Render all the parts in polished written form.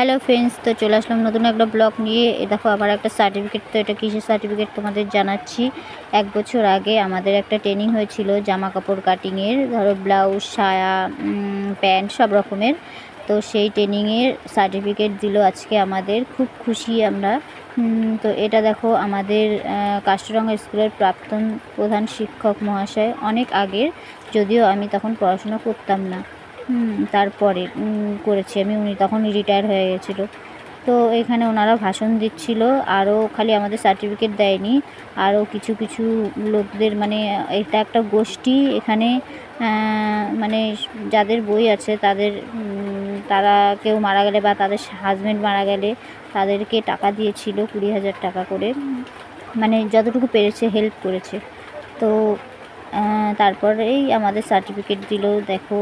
Hello friends, তো চলে আসলাম নতুন একটা ব্লগ নিয়ে। দেখো আমার একটা সার্টিফিকেট, তো এটা কিসের সার্টিফিকেট তোমাদের জানাচ্ছি। 1 বছর আগে আমাদের একটা ট্রেনিং হয়েছিল জামা কাপড় কাটিংয়ের, ধরো ব্লাউজ, সায়া, প্যান্ট সব রকমের। তো সেই ট্রেনিংয়ের সার্টিফিকেট দিল আজকে আমাদের, খুব খুশি আমরা। তো এটা দেখো আমাদের কাস্টরঙ্গা স্কুলের প্রাক্তন প্রধান শিক্ষক মহাশয়, অনেক আগের, যদিও আমি তখন পড়াশোনা করতাম না। তারপরে করেছি আমি, উনি তখন রিটায়ার হয়ে গেছিলো। তো এখানে ওনারা ভাষণ দিচ্ছিল। আরও খালি আমাদের সার্টিফিকেট দেয়নি, আরও কিছু কিছু লোকদের, মানে এটা একটা গোষ্ঠী এখানে, মানে যাদের বই আছে তাদের, তারা কেউ মারা গেলে বা তাদের হাজব্যান্ড মারা গেলে তাদেরকে টাকা দিয়েছিল 20,000 টাকা করে, মানে যতটুকু পেরেছে হেল্প করেছে। তো তারপরেই আমাদের সার্টিফিকেট দিল। দেখো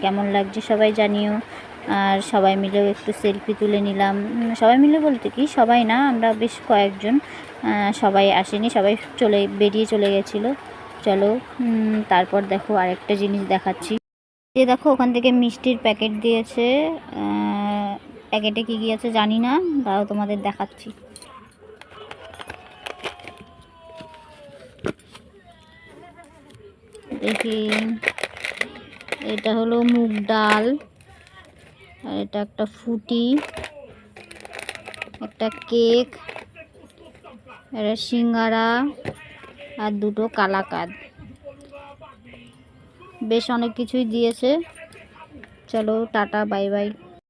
কেমন লাগছে সবাই জানিও। আর সবাই মিলেও একটু সেলফি তুলে নিলাম। সবাই মিলে বলতে কি, সবাই না, আমরা বেশ কয়েকজন, সবাই আসেনি, সবাই বেরিয়ে চলে গেছিলো। চলো তারপর দেখো আরেকটা জিনিস দেখাচ্ছি। যে দেখো ওখান থেকে মিষ্টির প্যাকেট দিয়েছে। প্যাকেটে কী কী আছে জানি না, তাও তোমাদের দেখাচ্ছি। দেখি, এটা হলো মুগ ডাল, আর এটা একটা ফুটি, একটা কেক, এটা সিঙ্গারা, আর দুটো কালাকাঁদ। বেশ অনেক কিছুই দিয়েছে। চলো টাটা, বাই বাই।